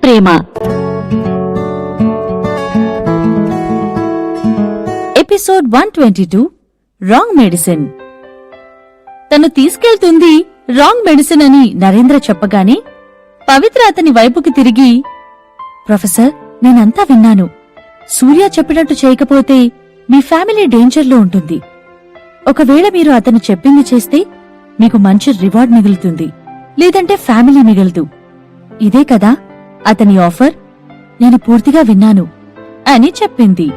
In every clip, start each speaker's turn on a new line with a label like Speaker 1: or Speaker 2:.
Speaker 1: ప్రేమ. Episode 122 wrong medicine. తను తీసుకెళ్తుంది wrong medicine అని నరేంద్ర చెప్పగానే పవిత్ర అతని వైపుకి తిరిగి, ప్రొఫెసర్, నేనంతా విన్నాను. సూర్య చెప్పినట్టు చేయకపోతే మీ ఫ్యామిలీ డేంజర్లో ఉంటుంది. ఒకవేళ మీరు అతను చెప్పింది చేస్తే మీకు మంచి రివార్డ్ మిగులుతుంది, లేదంటే ఫ్యామిలీ మిగలదు. ఇదే కదా అతని ఆఫర్? నేను పూర్తిగా విన్నాను అని చెప్పింది.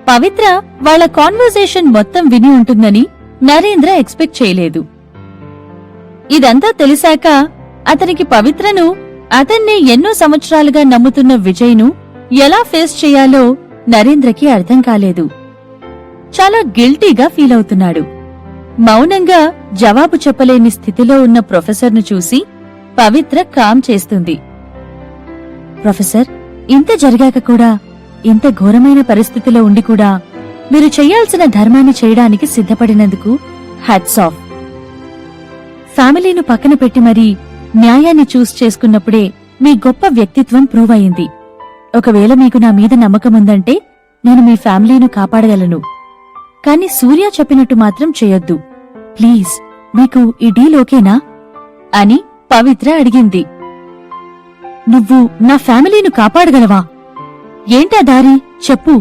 Speaker 1: పవిత్ర వాళ్ల కాన్వర్సేషన్ మొత్తం విని ఉంటుందని నరేంద్ర ఎక్స్పెక్ట్ చేయలేదు. ఇదంతా తెలిసాక అతనికి పవిత్రను, అతన్నే ఎన్నో సంవత్సరాలుగా నమ్ముతున్న విజయ్ను ఎలా ఫేస్ చేయాలో నరేంద్రకి అర్థం కాలేదు. చాలా గిల్టీగా ఫీల్ అవుతున్నాడు. మౌనంగా జవాబు చెప్పలేని స్థితిలో ఉన్న ప్రొఫెసర్ను చూసి పవిత్ర కామ్ చేస్తుంది. ప్రొఫెసర్, ఇంత జరిగాక కూడా, ఇంత ఘోరమైన పరిస్థితిలో ఉండి కూడా మీరు చెయ్యాల్సిన ధర్మాన్ని చేయడానికి సిద్ధపడినందుకు హ్యాట్స్ ఆఫ్. ఫ్యామిలీను పక్కన పెట్టి మరీ న్యాయాన్ని చూస్ చేసుకున్నప్పుడే మీ గొప్ప వ్యక్తిత్వం ప్రూవ్ అయింది. ఒకవేళ మీకు నా మీద నమ్మకముందంటే నేను మీ ఫ్యామిలీను కాపాడగలను. కాని సూర్య చెప్పినట్టు మాత్రం చేయొద్దు ప్లీజ్. మీకు ఈ డీల్ ఓకేనా అని పవిత్ర అడిగింది. నువ్వు నా ఫ్యామిలీను కాపాడగలవా? ఏంటా దారి చెప్పు.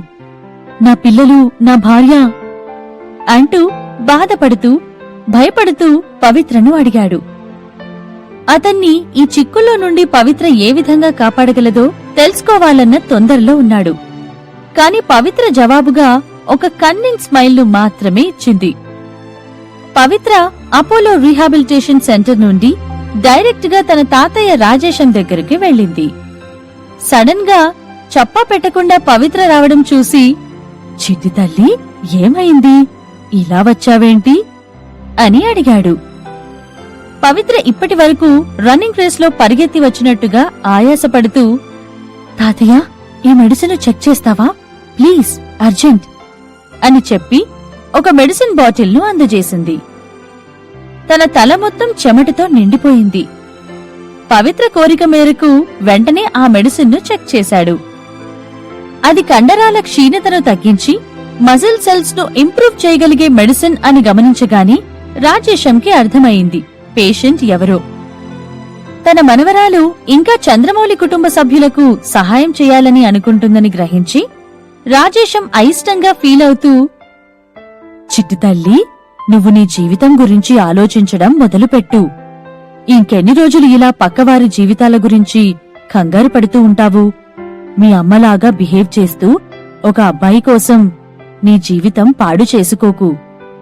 Speaker 1: నా పిల్లలు, నా భార్య అంటూ బాధపడుతూ భయపడుతూ పవిత్రను అడిగాడు. అతన్ని ఈ చిక్కుల్లో నుండి పవిత్ర ఏ విధంగా కాపాడగలదో తెలుసుకోవాలన్న తొందరలో ఉన్నాడు. కాని పవిత్ర జవాబుగా ఒక కన్నింగ్ స్మైల్ను మాత్రమే ఇచ్చింది. పవిత్ర అపోలో రీహాబిలిటేషన్ సెంటర్ నుండి డైరెక్ట్ గా తన తాతయ్య రాజేశం దగ్గరికి వెళ్ళింది. సడన్ గా చప్పా పెట్టకుండా పవిత్ర రావడం చూసి, చిట్టి తల్లి, ఏమైంది? ఇలా వచ్చావేంటి అని అడిగాడు. పవిత్ర ఇప్పటి వరకు రన్నింగ్ రేస్ లో పరిగెత్తి వచ్చినట్టుగా ఆయాసపడుతూ, తాతయ్య, ఈ మెడిసిన్ చెక్ చేస్తావా ప్లీజ్, అర్జెంట్ అని చెప్పి ఒక మెడిసిన్ బాటిల్ను అందజేసింది. తన తల మొత్తం చెమటతో నిండిపోయింది. పవిత్ర కోరిక మేరకు వెంటనే ఆ మెడిసిన్ను చెక్ చేశాడు. అది కండరాల క్షీణతను తగ్గించి మజిల్ సెల్స్ ను ఇంప్రూవ్ చేయగలిగే మెడిసిన్ అని గమనించగానే రాజేశంకి అర్థమైంది పేషెంట్ ఎవరో. తన మనవరాలు ఇంకా చంద్రమౌళి కుటుంబ సభ్యులకు సహాయం చేయాలని అనుకుంటుందని గ్రహించి రాజేశం అయిష్టంగా ఫీల్ అవుతూ, చిట్టి తల్లి, నువ్వు నీ జీవితం గురించి ఆలోచించడం మొదలుపెట్టు. ఇంకెన్ని రోజులు ఇలా పక్కవారి జీవితాల గురించి కంగారు పడుతూ ఉంటావు? మీ అమ్మలాగా బిహేవ్ చేస్తూ ఒక అబ్బాయి కోసం నీ జీవితం పాడు చేసుకోకు.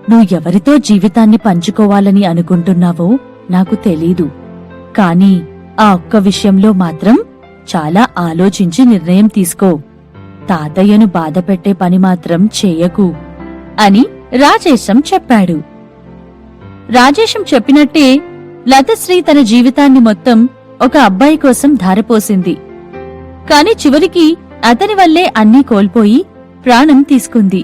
Speaker 1: నువ్వు ఎవరితో జీవితాన్ని పంచుకోవాలని అనుకుంటున్నావో నాకు తెలీదు. కాని ఆ ఒక్క విషయంలో మాత్రం చాలా ఆలోచించి నిర్ణయం తీసుకో. తాతయ్యను బాధపెట్టే పని మాత్రం చేయకు అని రాజేశం చెప్పాడు. రాజేశం చెప్పినట్టే లతశ్రీ తన జీవితాన్ని మొత్తం ఒక అబ్బాయి కోసం ధారపోసింది. కాని చివరికి అతని వల్లే అన్నీ కోల్పోయి ప్రాణం తీసుకుంది.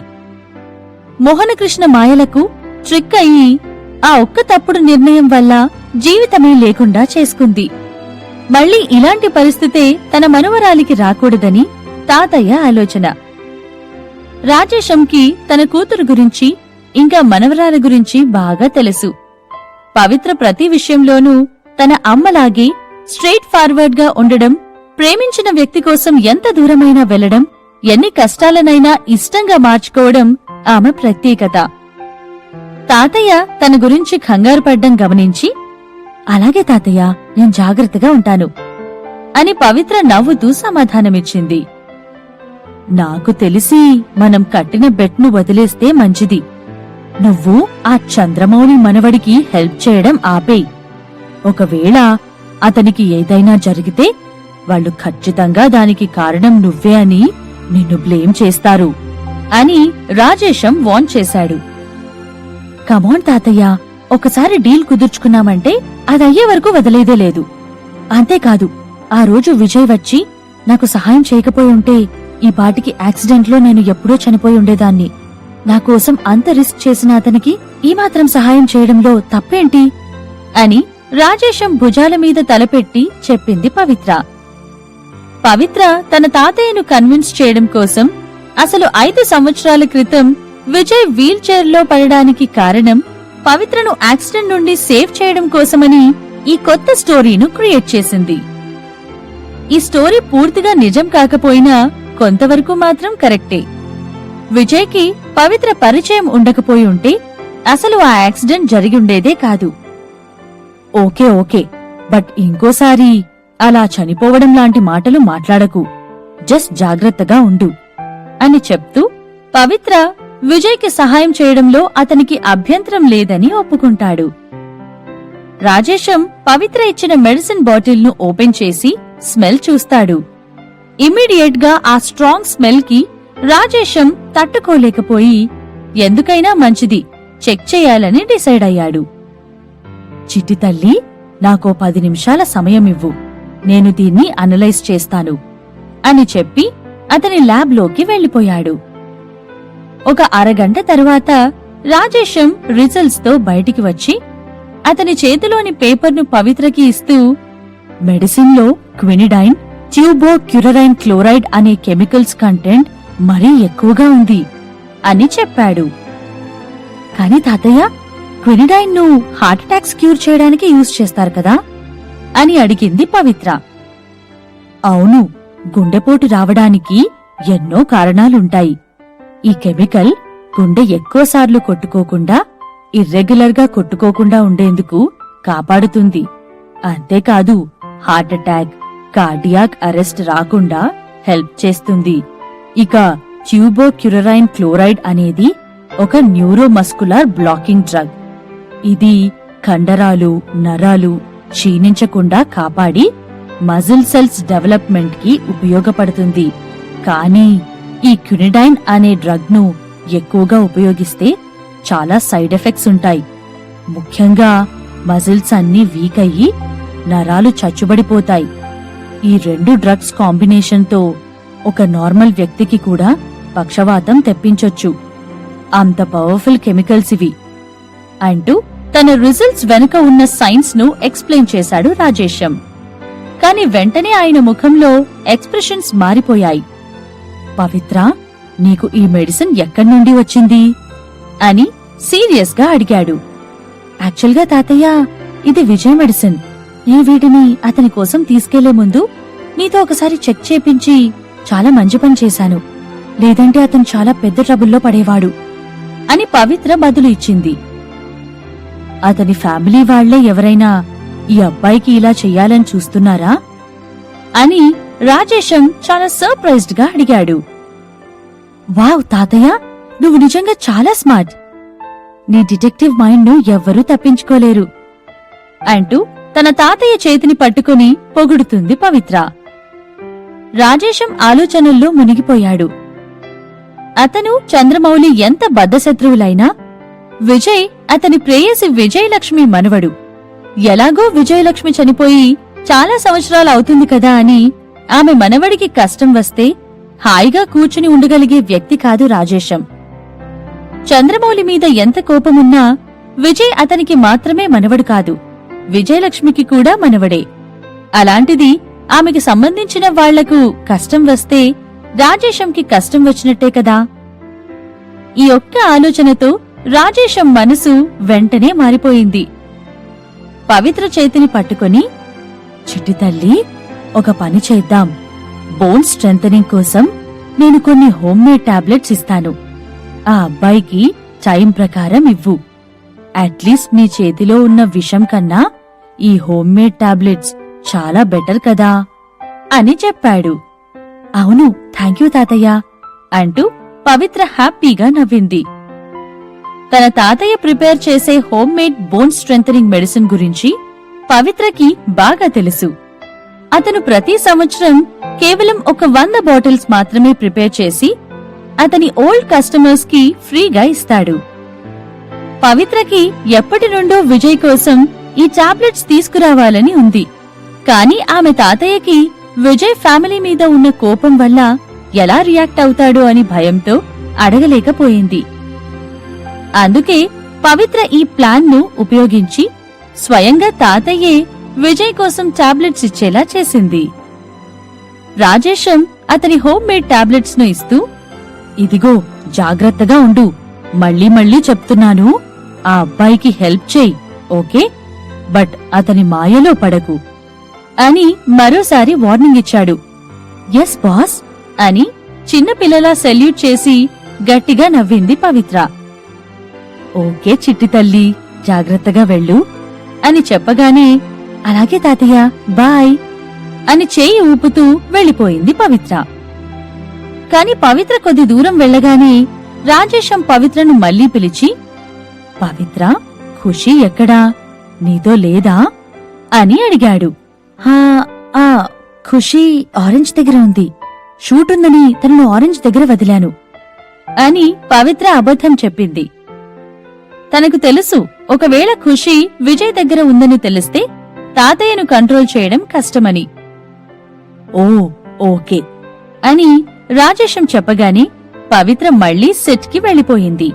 Speaker 1: మోహనకృష్ణ మాయలకు ట్రిక్ అయ్యి ఆ ఒక్క తప్పుడు నిర్ణయం వల్ల జీవితమే లేకుండా చేసుకుంది. మళ్లీ ఇలాంటి పరిస్థితే తన మనవరాలికి రాకూడదని తాతయ్య ఆలోచన. రాజేశంకి తన కూతురు గురించి ఇంకా మనవరాల గురించి బాగా తెలుసు. పవిత్ర ప్రతి విషయంలోనూ తన అమ్మలాగే స్ట్రెయిట్ ఫార్వర్డ్ గా ఉండడం, ప్రేమించిన వ్యక్తి కోసం ఎంత దూరమైనా వెళ్లడం, ఎన్ని కష్టాలనైనా ఇష్టంగా మార్చుకోవడం ఆమె ప్రత్యేకత. తాతయ్య తన గురించి కంగారు పడ్డం గమనించి, అలాగే తాతయ్య, నేను జాగ్రత్తగా ఉంటాను అని పవిత్ర నవ్వుతూ సమాధానమిచ్చింది. నాకు తెలిసి మనం కట్టిన బెట్ను వదిలేస్తే మంచిది. నువ్వు ఆ చంద్రమౌళి మనవడికి హెల్ప్ చేయడం ఆపేయ్. ఒకవేళ అతనికి ఏదైనా జరిగితే వాళ్ళు ఖచ్చితంగా దానికి కారణం నువ్వే అని నిన్ను బ్లేమ్ చేస్తారు అని రాజేశం వార్న్ చేశాడు. కమాన్ తాతయ్య, ఒకసారి డీల్ కుదుర్చుకున్నామంటే అదయ్యే వరకు వదిలేదే లేదు. అంతేకాదు, ఆ రోజు విజయ్ వచ్చి నాకు సహాయం చేయకపోయి ఉంటే ఈ పాటికి యాక్సిడెంట్లో నేను ఎప్పుడో చనిపోయి ఉండేదాన్ని. నా కోసం అంత రిస్క్ చేసిన అతనికి ఈ మాత్రం సహాయం చేయడంలో తప్పేంటి అని రాజేశం భుజాల మీద తలపెట్టి చెప్పింది పవిత్ర. పవిత్ర తన తాతయ్యను కన్విన్స్ చేయడం కోసం అసలు 5 సంవత్సరాల క్రితం విజయ్ వీల్ చైర్లో పడడానికి కారణం పవిత్రను యాక్సిడెంట్ నుండి సేవ్ చేయడం కోసమని ఈ కొత్త స్టోరీను క్రియేట్ చేసింది. ఈ స్టోరీ పూర్తిగా నిజం కాకపోయినా కొంతవరకు మాత్రం కరెక్టే. విజయ్కి పవిత్ర పరిచయం ఉండకపోయి ఉంటే అసలు ఆ యాక్సిడెంట్ జరిగుండేదే కాదు. ఓకే బట్ ఇంకోసారి అలా చనిపోవడం లాంటి మాటలు మాట్లాడకు, జస్ట్ జాగ్రత్తగా ఉండు అని చెప్తూ పవిత్ర విజయ్కి సహాయం చేయడంలో అతనికి అభ్యంతరం లేదని ఒప్పుకుంటాడు. రాజేశం పవిత్ర ఇచ్చిన మెడిసిన్ బాటిల్ను ఓపెన్ చేసి స్మెల్ చూస్తాడు. ఇమ్మీడియట్ గా ఆ స్ట్రాంగ్ స్మెల్ కి రాజేశం తట్టుకోలేకపోయి ఎందుకైనా మంచిది చెక్ చేయాలని డిసైడ్ అయ్యాడు. చిట్టి తల్లి, నాకో 10 నిమిషాల సమయమివ్వు, నేను దీన్ని అనలైజ్ చేస్తాను అని చెప్పి అతని ల్యాబ్లోకి వెళ్లిపోయాడు. ఒక అరగంట తరువాత రాజేశం రిజల్ట్స్ తో బయటికి వచ్చి అతని చేతిలోని పేపర్ను పవిత్రకి ఇస్తూ, మెడిసిన్లో క్వినిడైన్, ట్యూబోక్యురరైన్ క్లోరైడ్ అనే కెమికల్స్ కంటెంట్ మరీ ఎక్కువగా ఉంది అని చెప్పాడు. కాని తాతయ్య, క్వినిడైన్ ను హార్ట్ అటాక్స్ క్యూర్ చేయడానికి యూజ్ చేస్తారు కదా అని అడిగింది పవిత్ర. అవును, గుండెపోటు రావడానికి ఎన్నో కారణాలుంటాయి. ఈ కెమికల్ గుండె ఎక్కువసార్లు కొట్టుకోకుండా, ఇర్రెగ్యులర్ గా కొట్టుకోకుండా ఉండేందుకు కాపాడుతుంది. అంతేకాదు, హార్ట్ అటాక్, కార్డియాక్ అరెస్ట్ రాకుండా హెల్ప్ చేస్తుంది. ఇక ట్యూబోక్యురరైన్ క్లోరైడ్ అనేది ఒక న్యూరోమస్కులర్ బ్లాకింగ్ డ్రగ్. ఇది కండరాలు, నరాలు క్షీణించకుండా కాపాడి మజిల్ సెల్స్ డెవలప్మెంట్ కి ఉపయోగపడుతుంది. కానీ ఈ క్వినిడైన్ అనే డ్రగ్ ను ఎక్కువగా ఉపయోగిస్తే చాలా సైడ్ ఎఫెక్ట్స్ ఉంటాయి. ముఖ్యంగా మజిల్స్ అన్నీ వీక్ అయ్యి నరాలు చచ్చుబడిపోతాయి. ఈ 2 డ్రగ్స్ కాంబినేషన్తో ఒక నార్మల్ వ్యక్తికి కూడా పక్షవాతం తెప్పించొచ్చు. అంత పవర్ఫుల్ కెమికల్స్ ఇవి అంటూ తన రిజల్ట్స్ వెనుక ఉన్న సైన్స్ ను ఎక్స్ప్లెయిన్ చేశాడు రాజేశం. కాని వెంటనే ఆయన ముఖంలో ఎక్స్ప్రెషన్స్ మారిపోయాయి. పవిత్ర, నీకు ఈ మెడిసిన్ ఎక్కడి నుండి వచ్చింది అని సీరియస్ గా అడిగాడు. యాక్చువల్గా తాతయ్య, ఇది విజయ్ మెడిసిన్. నేను వీటిని అతని కోసం తీసుకెళ్లే ముందు నీతో ఒకసారి చెక్ చేపించి చాలా మంచి పని చేశాను. లేదంటే అతను చాలా పెద్ద ట్రబుల్లో పడేవాడు అని పవిత్ర బదులు ఇచ్చింది. అతని ఫ్యామిలీ వాళ్లే ఎవరైనా ఈ అబ్బాయికి ఇలా చెయ్యాలని చూస్తున్నారా అని రాజేశం చాలా సర్ప్రైజ్డ్ గా అడిగాడు. వావ్ తాతయ్య, నువ్వు నిజంగా చాలా స్మార్ట్. నీ డిటెక్టివ్ మైండ్ ను ఎవ్వరూ తప్పించుకోలేరు అంటూ తన తాతయ్య చేతిని పట్టుకుని పొగుడుతుంది పవిత్ర. రాజేశం ఆలోచనల్లో మునిగిపోయాడు. అతను, చంద్రమౌళి ఎంత బద్ధశత్రువులైనా విజయ్ అతని ప్రేయసి విజయలక్ష్మి మనవడు. ఎలాగో విజయలక్ష్మి చనిపోయి చాలా సంవత్సరాలు అవుతుంది కదా అని ఆమె మనవడికి కష్టం వస్తే హాయిగా కూర్చుని ఉండగలిగే వ్యక్తి కాదు రాజేశం. చంద్రమౌళి మీద ఎంత కోపమున్నా విజయ్ అతనికి మాత్రమే మనవడు కాదు, విజయలక్ష్మికి కూడా మనవడే. అలాంటిది ఆమెకి సంబంధించిన వాళ్లకు కష్టం వస్తే రాజేశంకి కష్టం వచ్చినట్టే కదా. ఈ ఒక్క ఆలోచనతో రాజేశం మనసు వెంటనే మారిపోయింది. పవిత్ర చేతిని పట్టుకొని, చిట్టి తల్లి, ఒక పని చేద్దాం. బోన్ స్ట్రెంథనింగ్ కోసం నేను కొన్ని హోమ్మేడ్ టాబ్లెట్స్ ఇస్తాను. ఆ అబ్బాయికి టైం ప్రకారం ఇవ్వు. అట్లీస్ట్ నీ చేతిలో ఉన్న విషం కన్నా ఈ హోమ్మేడ్ టాబ్లెట్స్ చాలా బెటర్ కదా అని చెప్పాడు. అవును, థాంక్యూ తాతయ్య అంటూ పవిత్ర హ్యాపీగా నవ్వింది. తన తాతయ్య ప్రిపేర్ చేసే హోమ్మేడ్ బోన్ స్ట్రెంథనింగ్ మెడిసిన్ గురించి పవిత్రకి బాగా తెలుసు. అతను ప్రతి సంవత్సరం కేవలం ఒక 100 బాటిల్స్ మాత్రమే ప్రిపేర్ చేసి అతని ఓల్డ్ కస్టమర్స్ కి ఫ్రీగా ఇస్తాడు. పవిత్రకి ఎప్పటి నుండో విజయ్ కోసం ఈ టాబ్లెట్స్ తీసుకురావాలని ఉంది. కాని ఆమె తాతయ్యకి విజయ్ ఫ్యామిలీ మీద ఉన్న కోపం వల్ల ఎలా రియాక్ట్ అవుతాడో అని భయంతో అడగలేకపోయింది. అందుకే పవిత్ర ఈ ప్లాన్ ను ఉపయోగించి స్వయంగా తాతయ్యే విజయ్ కోసం టాబ్లెట్స్ ఇచ్చేలా చేసింది. రాజేశం అతని హోమ్ మేడ్ టాబ్లెట్స్ ను ఇస్తూ, ఇదిగో జాగ్రత్తగా ఉండు, మళ్ళీ మళ్ళీ చెప్తున్నాను, ఆ అబ్బాయికి హెల్ప్ చేయి, ఓకే, బట్ అతని మాయలో పడకు అని మరోసారి వార్నింగ్ ఇచ్చాడు. ఎస్ బాస్ అని చిన్నపిల్లలా సెల్యూట్ చేసి గట్టిగా నవ్వింది పవిత్ర. ఓకే చిట్టి తల్లి, జాగ్రత్తగా వెళ్ళు అని చెప్పగానే, అలాగే తాతయ్య, బాయ్ అని చేయి ఊపుతూ వెళ్లిపోయింది పవిత్ర. కాని పవిత్ర కొద్ది దూరం వెళ్లగానే రాజేశం పవిత్రను మళ్లీ పిలిచి, పవిత్ర, ఖుషి ఎక్కడా, నీతో లేదా అని అడిగాడు. ఖుషి ఆరెంజ్ దగ్గర ఉంది, షూట్ ఉందని తనను ఆరెంజ్ దగ్గర వదిలాను అని పవిత్ర అబద్ధం చెప్పింది. తనకు తెలుసు, ఒకవేళ ఖుషి విజయ్ దగ్గర ఉందని తెలిస్తే తాతయ్యను కంట్రోల్ చేయడం కష్టమని. ఓ ఓకే అని రాజేశం చెప్పగానే పవిత్ర మళ్లీ సెట్ కి వెళ్లిపోయింది.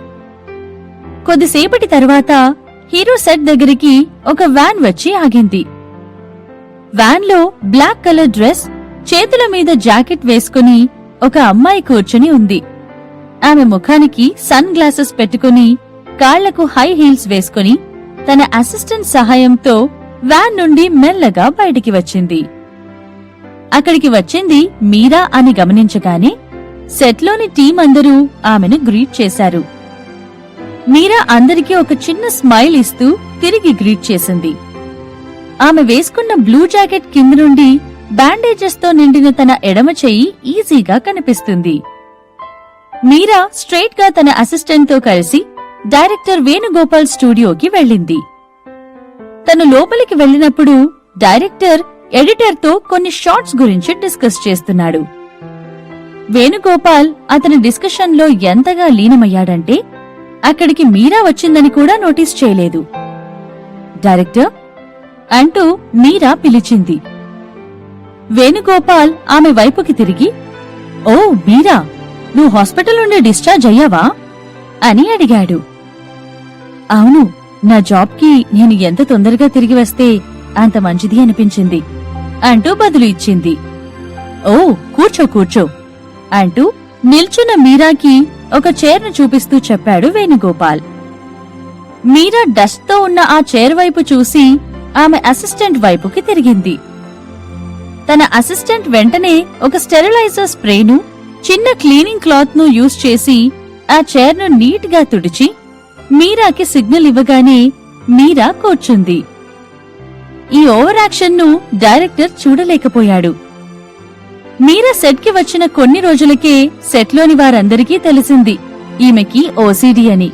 Speaker 1: కొద్దిసేపటి తర్వాత హీరో సెట్ దగ్గరికి ఒక వ్యాన్ వచ్చి ఆగింది. వ్యాన్ లో బ్లాక్ కలర్ డ్రెస్, చేతుల మీద జాకెట్ వేసుకుని ఒక అమ్మాయి కూర్చుని ఉంది. ఆమె ముఖానికి సన్ గ్లాసెస్ పెట్టుకుని, కాళ్లకు హై హీల్స్ వేసుకుని తన అసిస్టెంట్ సహాయంతో వ్యాన్ నుండి మెల్లగా బయటికి వచ్చింది. అక్కడికి వచ్చింది మీరా అని గమనించగానే సెట్లోని టీం అందరూ ఆమెను గ్రీట్ చేశారు. మీరా అందరికీ ఒక చిన్న స్మైల్ ఇస్తూ తిరిగి గ్రీట్ చేసింది. ఆమె వేసుకున్న బ్లూ జాకెట్ కింద నుండి బ్యాండేజెస్ తో నిండిన తన ఎడమ చెయ్యి ఈజీగా కనిపిస్తుంది. మీరా స్ట్రెయిట్ గా తన అసిస్టెంట్ తో కలిసి డైరెక్టర్ వేణుగోపాల్ స్టూడియోకి వెళ్ళింది. తను లోపలికి వెళ్లినప్పుడు డైరెక్టర్ ఎడిటర్ తో కొన్ని షార్ట్స్ గురించి డిస్కస్ చేస్తున్నాడు. వేణుగోపాల్ అతని డిస్కషన్ లో ఎంతగా లీనమయ్యాడంటే అక్కడికి మీరా వచ్చిందని కూడా నోటీస్ చేయలేదు. డైరెక్టర్ అంటూ మీరా పిలిచింది. వేణుగోపాల్ ఆమె వైపుకి తిరిగి, ఓ మీరా, నువ్వు హాస్పిటల్ నుండి డిశ్చార్జ్ అయ్యావా అని అడిగాడు. అవును, నా జాబ్కి నేను ఎంత తొందరగా తిరిగి వస్తే అంత మంచిది అనిపించింది అంటూ బదులు ఇచ్చింది. ఓ కూర్చో కూర్చో అంటూ నిల్చున్న మీరాకి ఒక చైర్ను చూపిస్తూ చెప్పాడు వేణుగోపాల్. మీరా డస్ట్ తో ఉన్న ఆ చైర్ వైపు చూసి ఆమె అసిస్టెంట్ వైపుకి తిరిగింది. తన అసిస్టెంట్ వెంటనే ఒక స్టెరిలైజర్ స్ప్రేను, చిన్న క్లీనింగ్ క్లాత్ ను యూజ్ చేసి ఆ చైర్ను నీట్ గా తుడిచి మీరాకి సిగ్నల్ ఇవ్వగానే మీరా కూర్చుంది. ఈ ఓవర్ యాక్షన్ ను డైరెక్టర్ చూడలేకపోయాడు. మీరా సెట్ కి వచ్చిన కొన్ని రోజులకే సెట్లోని వారందరికీ తెలిసింది ఈమెకి ఓసీడీ అని.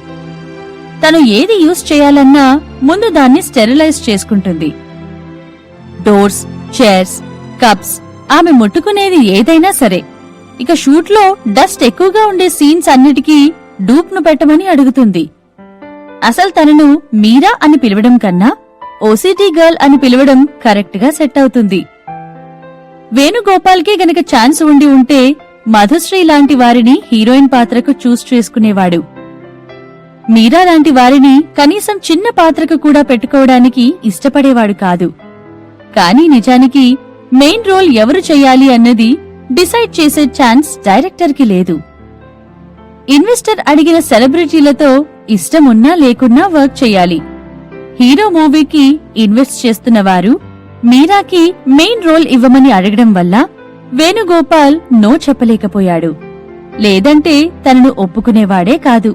Speaker 1: తను ఏది యూజ్ చేయాలన్నా ముందు దాన్ని స్టెరిలైజ్ చేసుకుంటుంది. డోర్స్, చైర్స్, కప్స్, ఆమె ముట్టుకునేది ఏదైనా సరే. ఇక షూట్లో డస్ట్ ఎక్కువగా ఉండే సీన్స్ అన్నిటికీ డూప్ ను పెట్టమని అడుగుతుంది. అసలు తనను మీరా అని పిలవడం కన్నా ఓసీడీ గర్ల్ అని పిలవడం కరెక్ట్ గా సెట్ అవుతుంది. వేణుగోపాల్కి గనక ఛాన్స్ ఉండి ఉంటే మధుశ్రీ లాంటి వారిని హీరోయిన్ పాత్రకు చూస్ చేసుకునేవాడు. మీరా లాంటి వారిని కనీసం చిన్న పాత్రకు కూడా పెట్టుకోవడానికి ఇష్టపడేవాడు కాదు. కానీ నిజానికి మెయిన్ రోల్ ఎవరు చెయ్యాలి అన్నది డిసైడ్ చేసే ఛాన్స్ డైరెక్టర్కి లేదు. ఇన్వెస్టర్ అడిగిన సెలబ్రిటీలతో ఇష్టమున్నా లేకున్నా వర్క్ చెయ్యాలి. హీరో మూవీకి ఇన్వెస్ట్ చేస్తున్నవారు మీరాకి మెయిన్ రోల్ ఇవ్వమని అడగడం వల్ల వేణుగోపాల్ నో చెప్పలేకపోయాడు. లేదంటే తనను ఒప్పుకునేవాడే కాదు.